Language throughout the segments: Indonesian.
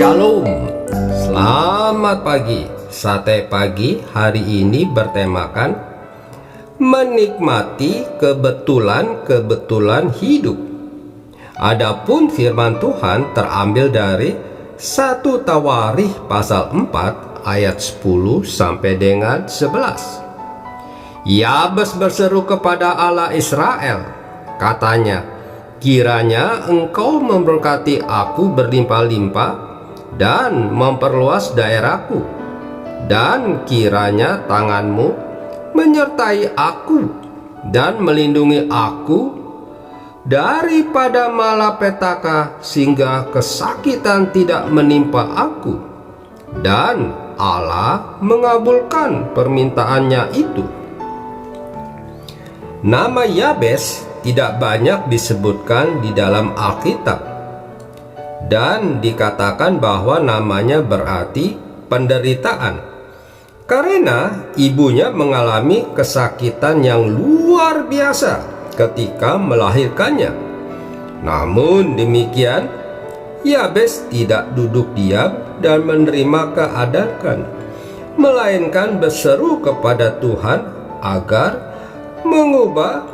Shalom, selamat pagi. Sate pagi hari ini bertemakan menikmati kebetulan hidup. Adapun firman Tuhan terambil dari 1 Tawarikh pasal 4 ayat 10 sampai dengan 11. Yabes berseru kepada Allah Israel, katanya, kiranya engkau memberkati aku berlimpah-limpah dan memperluas daerahku, dan kiranya tanganmu menyertai aku dan melindungi aku daripada malapetaka, sehingga kesakitan tidak menimpa aku. Dan Allah mengabulkan permintaannya itu. Nama Yabes tidak banyak disebutkan di dalam Alkitab, dan dikatakan bahwa namanya berarti penderitaan, karena ibunya mengalami kesakitan yang luar biasa ketika melahirkannya. Namun demikian, Yabes tidak duduk diam dan menerima keadaan, melainkan berseru kepada Tuhan agar mengubah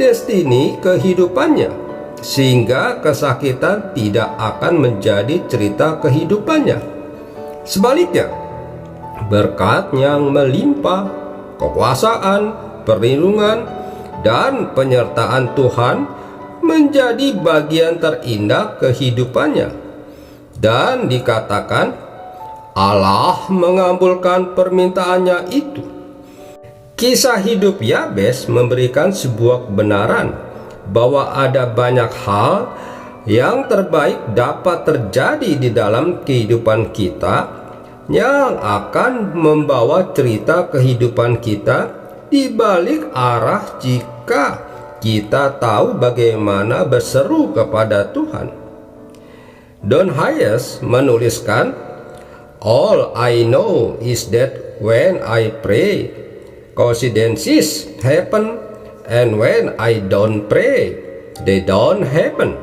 destiny kehidupannya, sehingga kesakitan tidak akan menjadi cerita kehidupannya. Sebaliknya, berkat yang melimpah, kekuasaan, perlindungan, dan penyertaan Tuhan menjadi bagian terindah kehidupannya. Dan dikatakan Allah mengabulkan permintaannya itu. Kisah hidup Yabes memberikan sebuah kebenaran bahwa ada banyak hal yang terbaik dapat terjadi di dalam kehidupan kita yang akan membawa cerita kehidupan kita di balik arah jika kita tahu bagaimana berseru kepada Tuhan. Don Hayes menuliskan, "All I know is that when I pray, coincidences happen, and when I don't pray, they don't happen."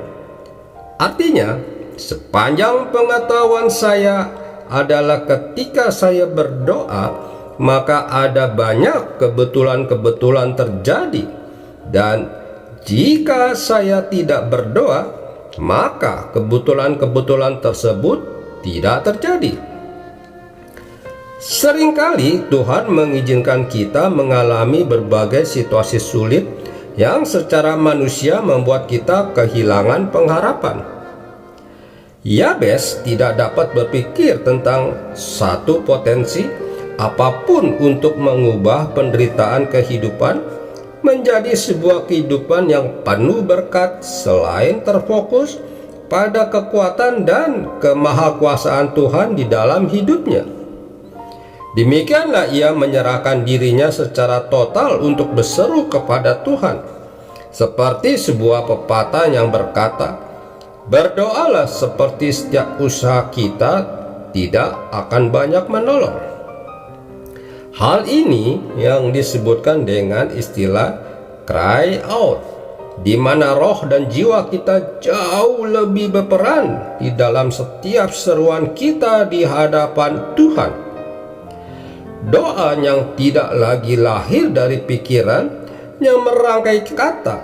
Artinya, sepanjang pengetahuan saya adalah ketika saya berdoa, maka ada banyak kebetulan-kebetulan terjadi. Dan jika saya tidak berdoa, maka kebetulan-kebetulan tersebut tidak terjadi. Seringkali Tuhan mengizinkan kita mengalami berbagai situasi sulit yang secara manusia membuat kita kehilangan pengharapan. Yabes tidak dapat berpikir tentang satu potensi apapun untuk mengubah penderitaan kehidupan menjadi sebuah kehidupan yang penuh berkat selain terfokus pada kekuatan dan kemahakuasaan Tuhan di dalam hidupnya. Demikianlah ia menyerahkan dirinya secara total untuk berseru kepada Tuhan. Seperti sebuah pepatah yang berkata, berdoalah seperti setiap usaha kita tidak akan banyak menolong. Hal ini yang disebutkan dengan istilah cry out, di mana roh dan jiwa kita jauh lebih berperan di dalam setiap seruan kita di hadapan Tuhan. Doa yang tidak lagi lahir dari pikiran yang merangkai kata,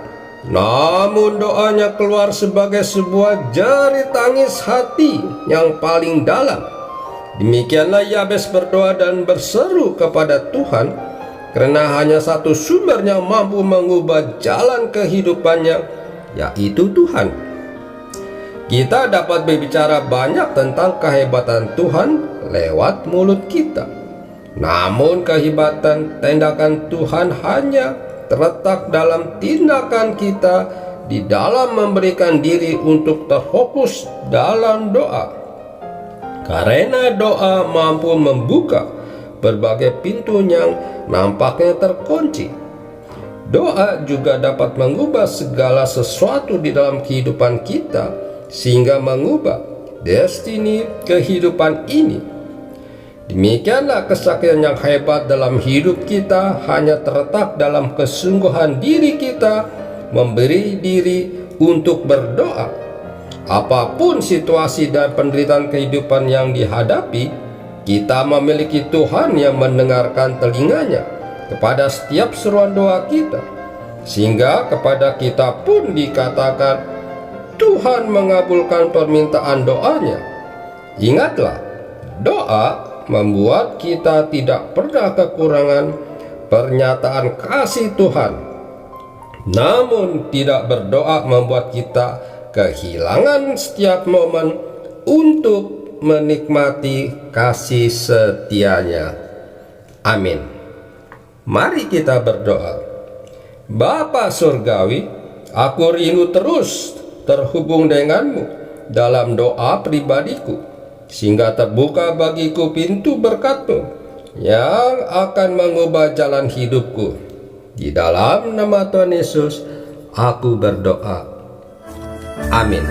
namun doanya keluar sebagai sebuah jerit tangis hati yang paling dalam. Demikianlah Yabes berdoa dan berseru kepada Tuhan, karena hanya satu sumber yang mampu mengubah jalan kehidupannya, yaitu Tuhan. Kita dapat berbicara banyak tentang kehebatan Tuhan lewat mulut kita. Namun kehebatan tindakan Tuhan hanya terletak dalam tindakan kita di dalam memberikan diri untuk terfokus dalam doa. Karena doa mampu membuka berbagai pintu yang nampaknya terkunci. Doa juga dapat mengubah segala sesuatu di dalam kehidupan kita, sehingga mengubah destiny kehidupan ini. Demikianlah kesaksian yang hebat dalam hidup kita hanya terletak dalam kesungguhan diri kita memberi diri untuk berdoa. Apapun situasi dan penderitaan kehidupan yang dihadapi, kita memiliki Tuhan yang mendengarkan telinganya kepada setiap seruan doa kita, sehingga kepada kita pun dikatakan Tuhan mengabulkan permintaan doanya. Ingatlah, doa membuat kita tidak pernah kekurangan pernyataan kasih Tuhan. Namun tidak berdoa membuat kita kehilangan setiap momen untuk menikmati kasih setianya. Amin. Mari kita berdoa. Bapa Surgawi, aku rindu terus terhubung denganmu dalam doa pribadiku, sehingga terbuka bagiku pintu berkat-Mu yang akan mengubah jalan hidupku. Di dalam nama Tuhan Yesus, aku berdoa. Amin.